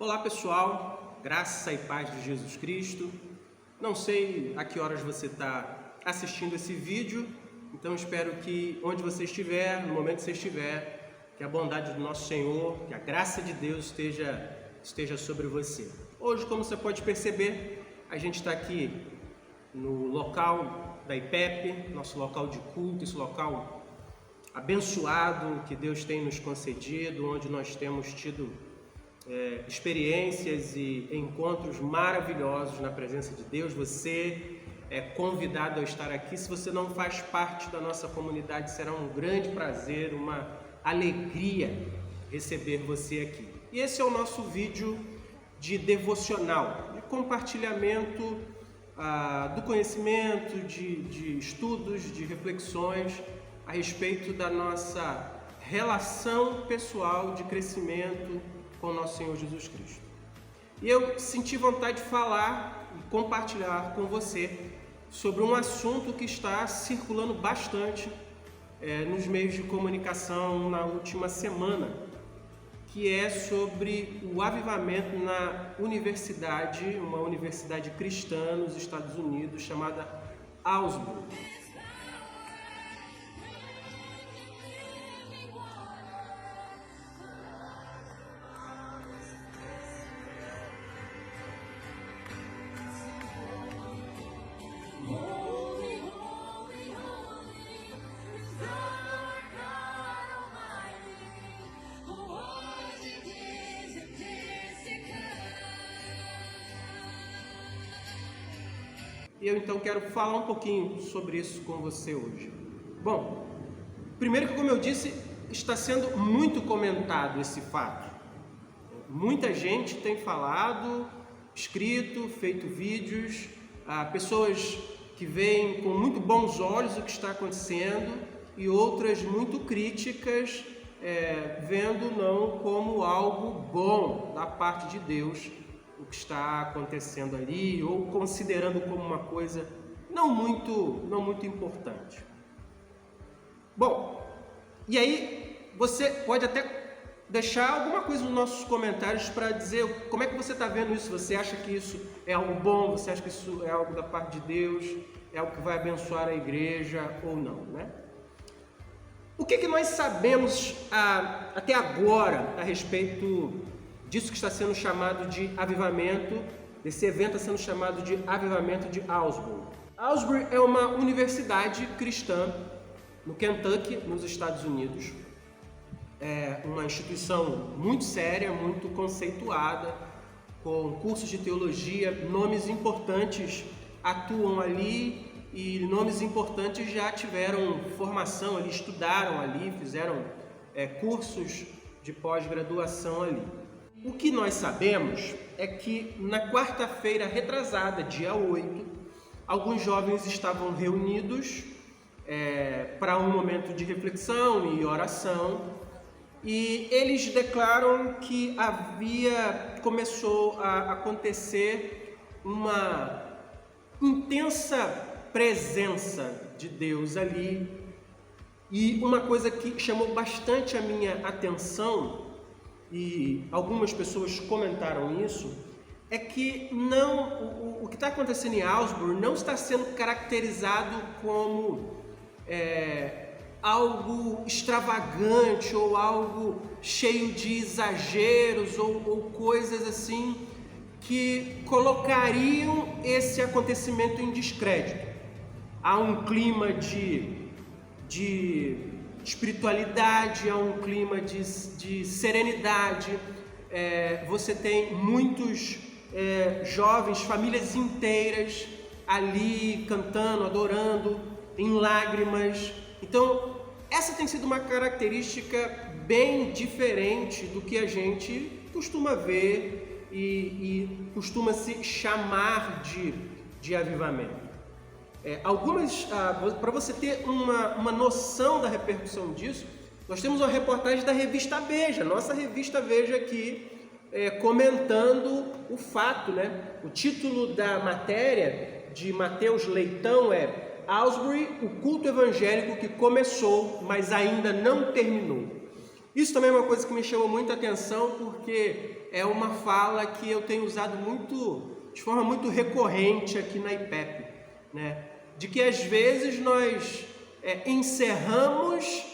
Olá pessoal, graça e paz de Jesus Cristo. Não sei a que horas você está assistindo esse vídeo, então espero que onde você estiver, no momento que você estiver, que a bondade do nosso Senhor, que a graça de Deus esteja sobre você. Hoje, como você pode perceber, a gente está aqui no local da IPEP, nosso local de culto, esse local abençoado que Deus tem nos concedido, onde nós temos tido experiências e encontros maravilhosos na presença de Deus. Você é convidado a estar aqui. Se você não faz parte da nossa comunidade, será um grande prazer, uma alegria receber você aqui. E esse é o nosso vídeo de devocional, de compartilhamento do conhecimento, de estudos, de reflexões a respeito da nossa relação pessoal de crescimento com o nosso Senhor Jesus Cristo. E eu senti vontade de falar e compartilhar com você sobre um assunto que está circulando bastante nos meios de comunicação na última semana, que é sobre o avivamento na universidade, uma universidade cristã nos Estados Unidos chamada Augsburg. E eu então quero falar um pouquinho sobre isso com você hoje. Bom, primeiro que, como eu disse, está sendo muito comentado esse fato. Muita gente tem falado, escrito, feito vídeos, pessoas que veem com muito bons olhos o que está acontecendo e outras muito críticas, vendo não como algo bom da parte de Deus o que está acontecendo ali, ou considerando como uma coisa não muito importante. Bom, e aí você pode até deixar alguma coisa nos nossos comentários para dizer como é que você está vendo isso. Você acha que isso é algo bom? Você acha que isso é algo da parte de Deus? É algo que vai abençoar a igreja ou não, né? O que nós sabemos até agora a respeito disso que está sendo chamado de avivamento, desse evento está sendo chamado de avivamento de Augsburg? Augsburg é uma universidade cristã no Kentucky, nos Estados Unidos. É uma instituição muito séria, muito conceituada, com cursos de teologia, nomes importantes atuam ali e nomes importantes já tiveram formação ali, estudaram ali, fizeram cursos de pós-graduação ali. O que nós sabemos é que na quarta-feira retrasada, dia 8, alguns jovens estavam reunidos para um momento de reflexão e oração, e eles declaram que começou a acontecer uma intensa presença de Deus ali, e uma coisa que chamou bastante a minha atenção, e algumas pessoas comentaram isso, é que o que está acontecendo em Augsburg não está sendo caracterizado como algo extravagante ou algo cheio de exageros ou coisas assim que colocariam esse acontecimento em descrédito. Há um clima de espiritualidade, há um clima de serenidade. Você tem muitos jovens, famílias inteiras ali cantando, adorando, em lágrimas. Então, essa tem sido uma característica bem diferente do que a gente costuma ver e costuma se chamar de avivamento. Para você ter uma noção da repercussão disso, nós temos uma reportagem da revista Veja, nossa revista Veja aqui, comentando o fato, né? O título da matéria de Mateus Leitão é Augsburg, o culto evangélico que começou, mas ainda não terminou. Isso também é uma coisa que me chamou muita atenção, porque é uma fala que eu tenho usado de forma muito recorrente aqui na IPEP, né? De que às vezes nós encerramos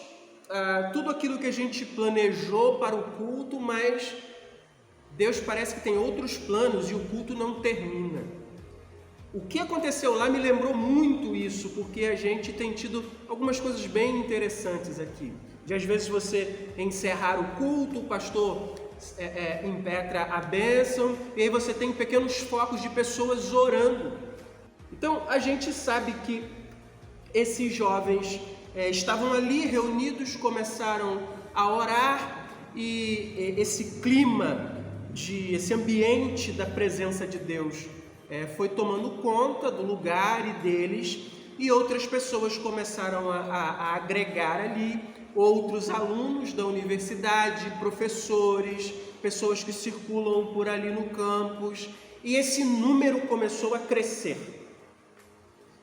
tudo aquilo que a gente planejou para o culto, mas Deus parece que tem outros planos e o culto não termina. O que aconteceu lá me lembrou muito isso, porque a gente tem tido algumas coisas bem interessantes aqui. De às vezes você encerrar o culto, o pastor impetra a bênção, e aí você tem pequenos focos de pessoas orando. Então a gente sabe que esses jovens estavam ali reunidos, começaram a orar, e esse clima, esse ambiente da presença de Deus foi tomando conta do lugar e deles, e outras pessoas começaram a agregar ali, outros alunos da universidade, professores, pessoas que circulam por ali no campus, e esse número começou a crescer.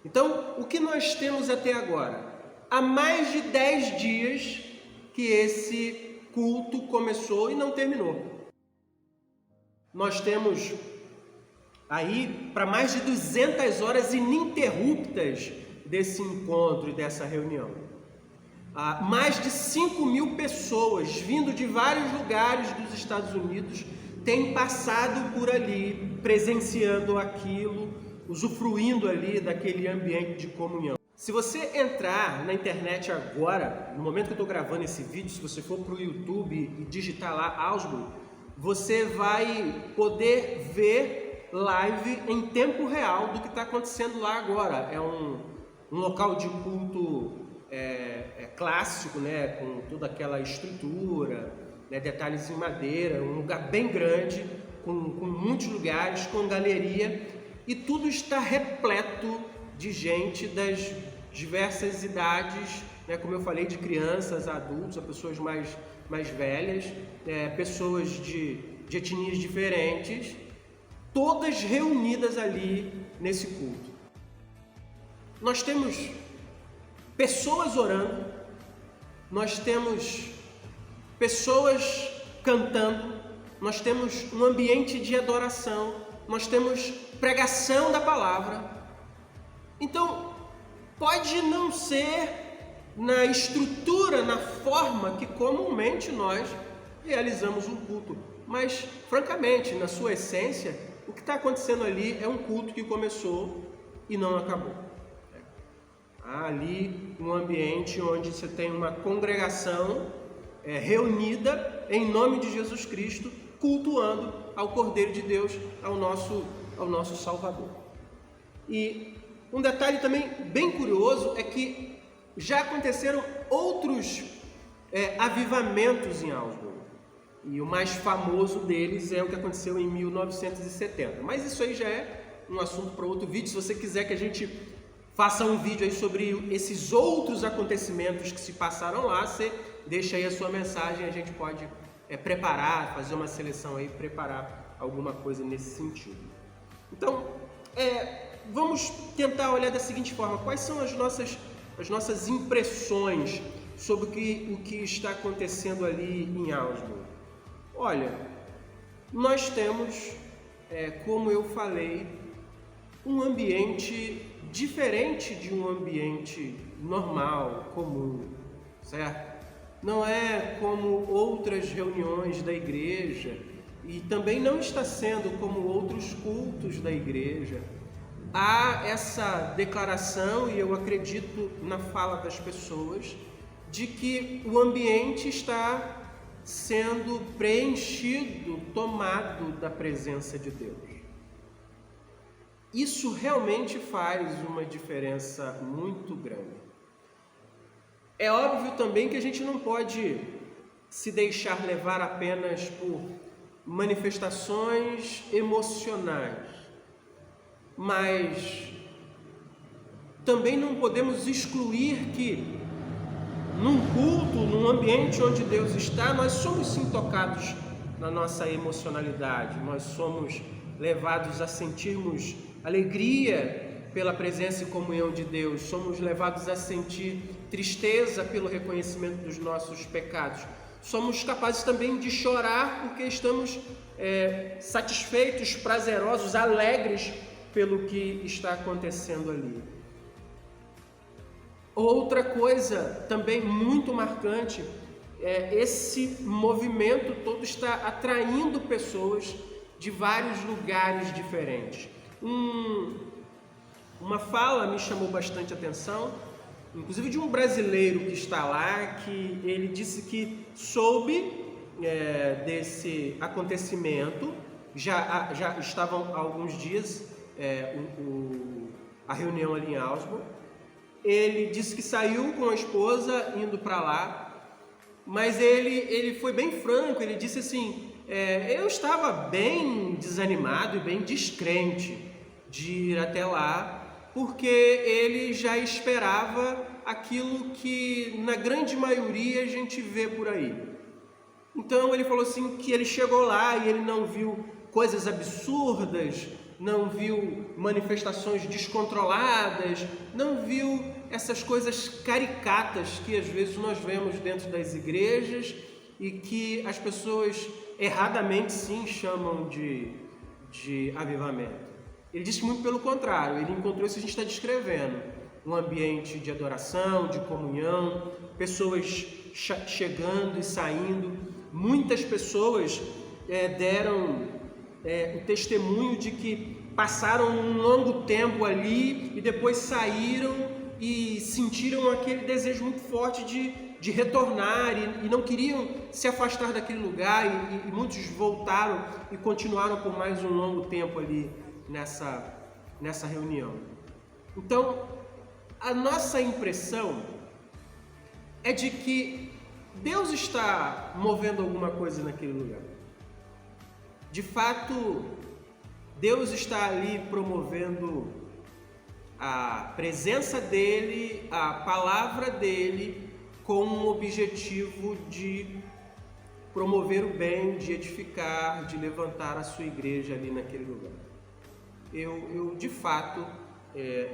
Então, o que nós temos até agora? Há mais de 10 dias que esse culto começou e não terminou. Nós temos aí para mais de 200 horas ininterruptas desse encontro e dessa reunião. Mais de 5.000 pessoas vindo de vários lugares dos Estados Unidos têm passado por ali, presenciando aquilo, usufruindo ali daquele ambiente de comunhão. Se você entrar na internet agora, no momento que eu estou gravando esse vídeo, se você for para o YouTube e digitar lá Augsburg, você vai poder ver live em tempo real do que está acontecendo lá agora. É um local de culto clássico, né, com toda aquela estrutura, né, detalhes em madeira, um lugar bem grande, com muitos lugares, com galeria, e tudo está repleto de gente das diversas idades, né, como eu falei, de crianças, adultos, a pessoas mais velhas, pessoas de etnias diferentes, todas reunidas ali nesse culto. Nós temos pessoas orando, nós temos pessoas cantando, nós temos um ambiente de adoração, nós temos pregação da palavra. Então, pode não ser na estrutura, na forma que comumente nós realizamos um culto, mas, francamente, na sua essência, o que está acontecendo ali é um culto que começou e não acabou. Há ali um ambiente onde você tem uma congregação reunida em nome de Jesus Cristo, cultuando ao Cordeiro de Deus, ao nosso Salvador. E um detalhe também bem curioso é que já aconteceram outros avivamentos em Augsburg. E o mais famoso deles é o que aconteceu em 1970. Mas isso aí já é um assunto para outro vídeo. Se você quiser que a gente faça um vídeo aí sobre esses outros acontecimentos que se passaram lá, você deixa aí a sua mensagem, a gente pode preparar, fazer uma seleção aí, preparar alguma coisa nesse sentido. Então, vamos tentar olhar da seguinte forma: quais são as nossas impressões sobre o que está acontecendo ali em Augsburg? Olha, nós temos, como eu falei, um ambiente diferente de um ambiente normal, comum, certo? Não é como outras reuniões da igreja, e também não está sendo como outros cultos da igreja. Há essa declaração, e eu acredito na fala das pessoas, de que o ambiente está sendo preenchido, tomado da presença de Deus. Isso realmente faz uma diferença muito grande. É óbvio também que a gente não pode se deixar levar apenas por manifestações emocionais, mas também não podemos excluir que num culto, num ambiente onde Deus está, nós somos sim tocados na nossa emocionalidade, nós somos levados a sentirmos alegria pela presença e comunhão de Deus, somos levados a sentir tristeza pelo reconhecimento dos nossos pecados, somos capazes também de chorar porque estamos satisfeitos, prazerosos, alegres pelo que está acontecendo ali. Outra coisa também muito marcante esse movimento todo está atraindo pessoas de vários lugares diferentes. Uma fala me chamou bastante atenção, inclusive de um brasileiro que está lá, que ele disse que soube desse acontecimento, já estavam há alguns dias a reunião ali em Augsburg. Ele disse que saiu com a esposa indo para lá, mas ele foi bem franco, ele disse assim, eu estava bem desanimado e bem descrente de ir até lá, porque ele já esperava aquilo que na grande maioria a gente vê por aí. Então ele falou assim que ele chegou lá e ele não viu coisas absurdas, não viu manifestações descontroladas, não viu essas coisas caricatas que às vezes nós vemos dentro das igrejas e que as pessoas erradamente sim chamam de avivamento. Ele disse que muito pelo contrário, ele encontrou isso que a gente está descrevendo, um ambiente de adoração, de comunhão, pessoas chegando e saindo. Muitas pessoas deram o testemunho de que passaram um longo tempo ali e depois saíram e sentiram aquele desejo muito forte de retornar e não queriam se afastar daquele lugar e muitos voltaram e continuaram por mais um longo tempo ali nessa reunião. Então, a nossa impressão é de que Deus está movendo alguma coisa naquele lugar. De fato, Deus está ali promovendo a presença dele, a palavra dele, com o objetivo de promover o bem, de edificar, de levantar a sua igreja ali naquele lugar. Eu de fato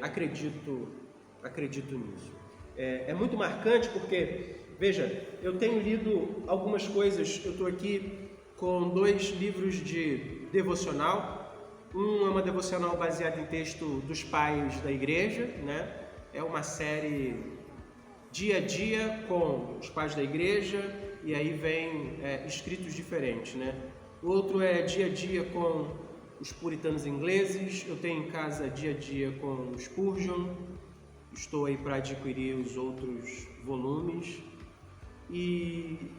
acredito nisso. É muito marcante porque, veja, eu tenho lido algumas coisas, eu estou aqui com 2 livros de devocional. Um é uma devocional baseada em texto dos pais da igreja, né? É uma série dia a dia com os pais da igreja e aí vem escritos diferentes, né? O outro é dia a dia com os puritanos ingleses. Eu tenho em casa dia a dia com o Spurgeon. Estou aí para adquirir os outros volumes. E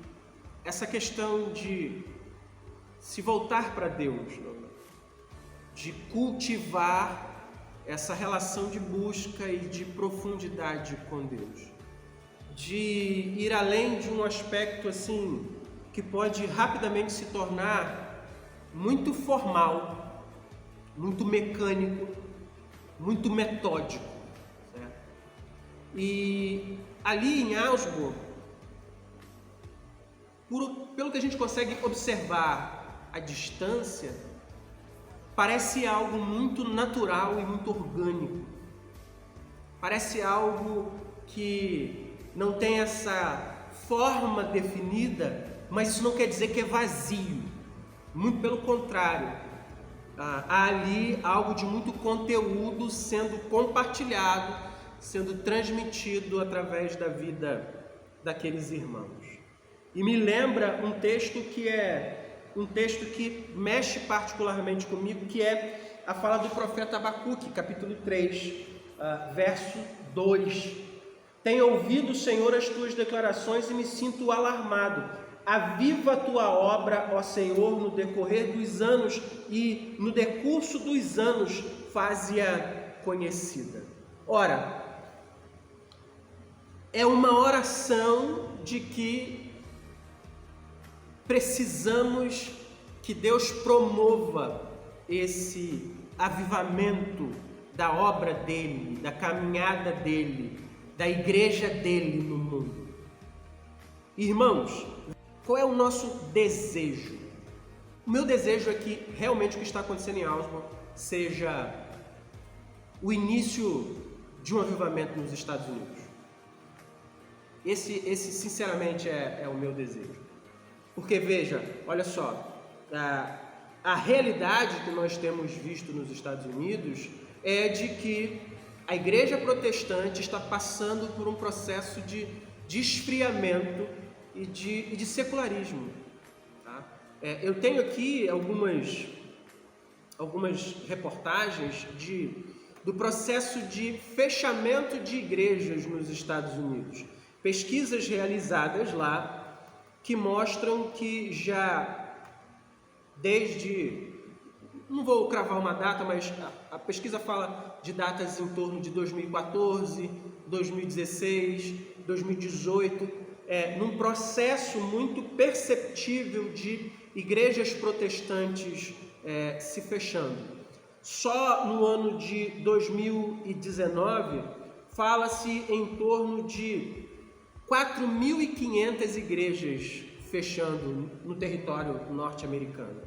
essa questão de se voltar para Deus, de cultivar essa relação de busca e de profundidade com Deus, de ir além de um aspecto assim que pode rapidamente se tornar muito formal, muito mecânico, muito metódico, certo? E ali em Augsburg, pelo que a gente consegue observar à distância, parece algo muito natural e muito orgânico. Parece algo que não tem essa forma definida, mas isso não quer dizer que é vazio. Muito pelo contrário. Há ali algo de muito conteúdo sendo compartilhado, sendo transmitido através da vida daqueles irmãos. E me lembra um texto que mexe particularmente comigo, que é a fala do profeta Abacuque, capítulo 3, verso 2. Tenho ouvido, Senhor, as tuas declarações e me sinto alarmado. Aviva a tua obra, ó Senhor, no decorrer dos anos e no decurso dos anos faze-a conhecida. Ora, é uma oração de que precisamos que Deus promova esse avivamento da obra dele, da caminhada dele, da igreja dele no mundo. Irmãos, qual é o nosso desejo? O meu desejo é que realmente o que está acontecendo em Augsburg seja o início de um avivamento nos Estados Unidos. Esse sinceramente é o meu desejo. Porque veja, olha só, a realidade que nós temos visto nos Estados Unidos é de que a igreja protestante está passando por um processo de esfriamento e de secularismo. Tá? Eu tenho aqui algumas reportagens do processo de fechamento de igrejas nos Estados Unidos. Pesquisas realizadas lá que mostram que já desde, não vou cravar uma data, mas a pesquisa fala de datas em torno de 2014, 2016, 2018, num processo muito perceptível de igrejas protestantes se fechando. Só no ano de 2019 fala-se em torno de 4.500 igrejas fechando no território norte-americano.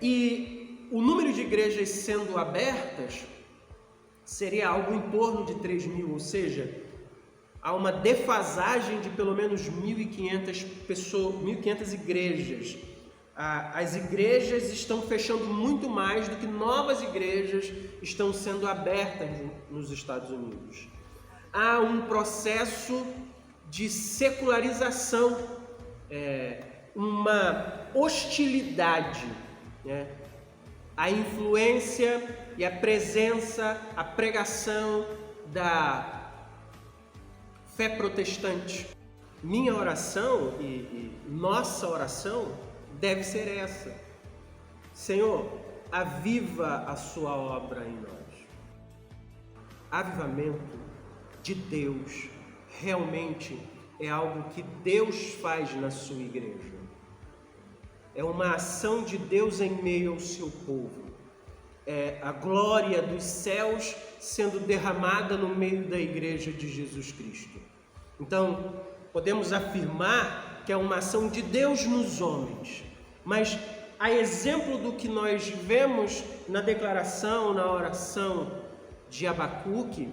E o número de igrejas sendo abertas seria algo em torno de 3.000, ou seja, há uma defasagem de pelo menos 1.500 pessoas, 1.500 igrejas. As igrejas estão fechando muito mais do que novas igrejas estão sendo abertas nos Estados Unidos. Há um processo de secularização, uma hostilidade, né? A influência e a presença, a pregação da fé protestante. Minha oração e nossa oração deve ser essa: Senhor, aviva a sua obra em nós. Avivamento de Deus realmente é algo que Deus faz na sua igreja. É uma ação de Deus em meio ao seu povo. É a glória dos céus sendo derramada no meio da igreja de Jesus Cristo. Então, podemos afirmar que é uma ação de Deus nos homens. Mas, a exemplo do que nós vemos na declaração, na oração de Abacuque,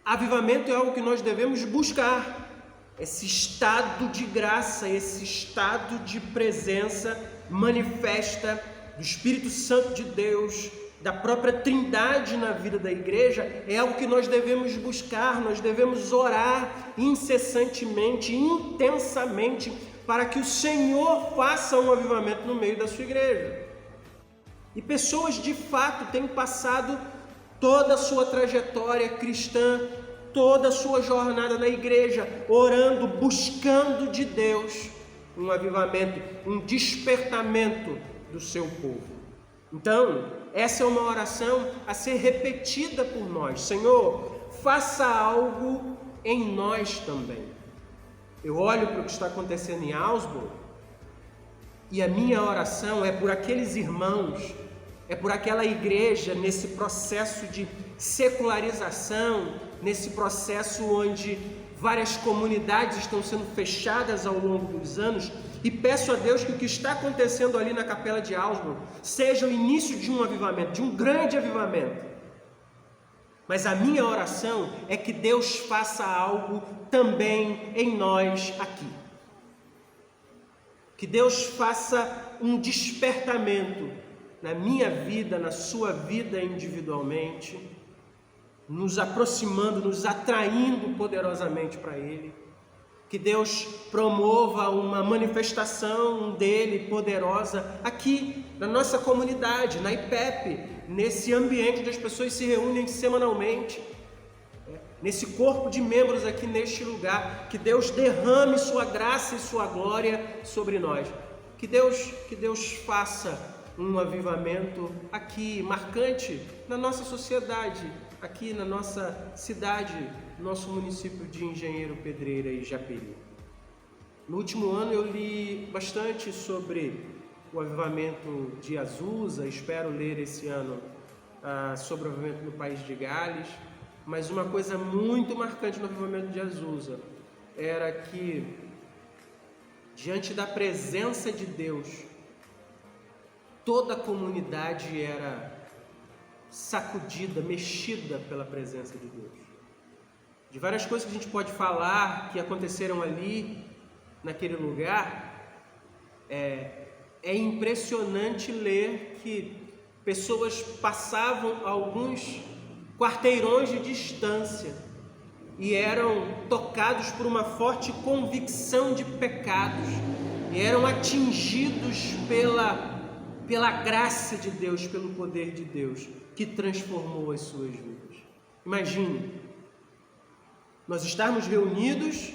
avivamento é algo que nós devemos buscar. Esse estado de graça, esse estado de presença manifesta do Espírito Santo de Deus, da própria Trindade na vida da igreja, é algo que nós devemos buscar, nós devemos orar incessantemente, intensamente, para que o Senhor faça um avivamento no meio da sua igreja. E pessoas de fato têm passado toda a sua trajetória cristã, toda a sua jornada na igreja, orando, buscando de Deus um avivamento, um despertamento do seu povo. Então, essa é uma oração a ser repetida por nós. Senhor, faça algo em nós também. Eu olho para o que está acontecendo em Augsburg e a minha oração é por aqueles irmãos, é por aquela igreja nesse processo de secularização, nesse processo onde várias comunidades estão sendo fechadas ao longo dos anos, e peço a Deus que o que está acontecendo ali na capela de Augsburg seja o início de um avivamento, de um grande avivamento. Mas a minha oração é que Deus faça algo também em nós aqui. Que Deus faça um despertamento na minha vida, na sua vida individualmente, nos aproximando, nos atraindo poderosamente para Ele. Que Deus promova uma manifestação dEle poderosa aqui na nossa comunidade, na IPEP, nesse ambiente onde as pessoas se reúnem semanalmente, nesse corpo de membros aqui neste lugar. Que Deus derrame sua graça e sua glória sobre nós. Que Deus faça um avivamento aqui, marcante na nossa sociedade, aqui na nossa cidade, nosso município de Engenheiro Pedreira e Japeri. No último ano eu li bastante sobre o avivamento de Azusa, espero ler esse ano sobre o avivamento no país de Gales, mas uma coisa muito marcante no avivamento de Azusa era que, diante da presença de Deus, toda a comunidade era sacudida, mexida pela presença de Deus. De várias coisas que a gente pode falar que aconteceram ali, naquele lugar, é impressionante ler que pessoas passavam alguns quarteirões de distância e eram tocados por uma forte convicção de pecados e eram atingidos pela graça de Deus, pelo poder de Deus que transformou as suas vidas. Imagine, nós estarmos reunidos,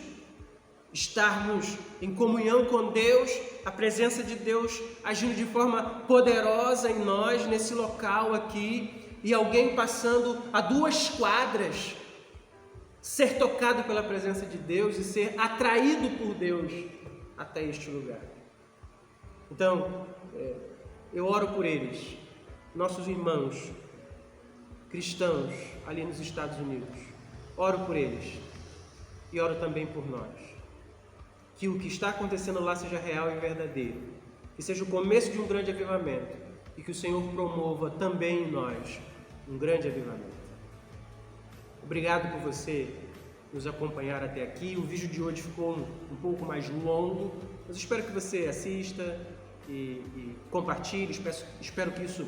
estarmos em comunhão com Deus, a presença de Deus agindo de forma poderosa em nós, nesse local aqui, e alguém passando a 2 quadras, ser tocado pela presença de Deus e ser atraído por Deus até este lugar. Então, eu oro por eles, nossos irmãos cristãos ali nos Estados Unidos. Oro por eles e oro também por nós. Que o que está acontecendo lá seja real e verdadeiro, que seja o começo de um grande avivamento e que o Senhor promova também em nós um grande avivamento. Obrigado por você nos acompanhar até aqui. O vídeo de hoje ficou um pouco mais longo, mas espero que você assista e compartilhe. Espero que isso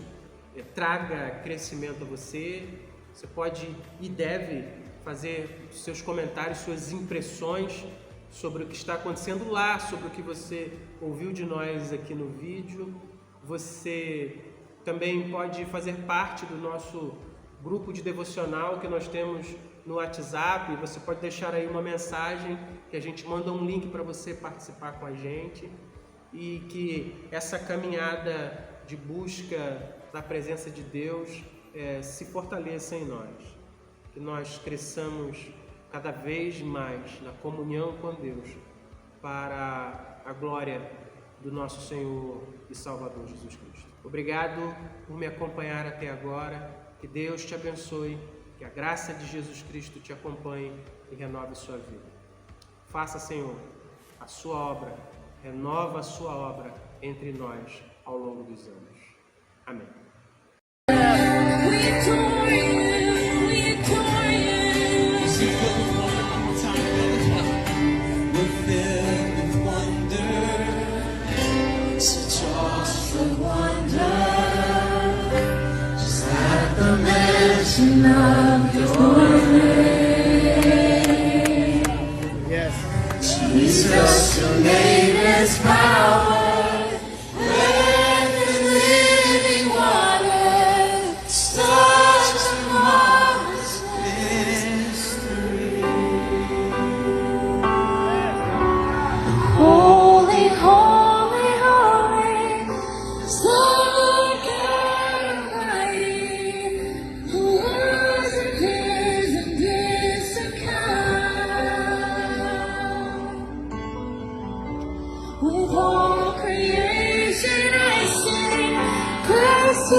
traga crescimento a você. Você pode e deve fazer seus comentários, suas impressões sobre o que está acontecendo lá, sobre o que você ouviu de nós aqui no vídeo. Você também pode fazer parte do nosso grupo de devocional que nós temos no WhatsApp. Você pode deixar aí uma mensagem que a gente manda um link para você participar com a gente, e que essa caminhada de busca da presença de Deus se fortaleça em nós, que nós cresçamos cada vez mais na comunhão com Deus, para a glória do nosso Senhor e Salvador Jesus Cristo. Obrigado por me acompanhar até agora. Que Deus te abençoe, que a graça de Jesus Cristo te acompanhe e renove a sua vida. Faça, Senhor, a sua obra, renova a sua obra entre nós ao longo dos anos. Amém. Jesus, your name is power, breath and living water, such a marvelous mystery. Holy, holy, holy, Lord God Almighty, who was and is to come. With all creation I sing, praise to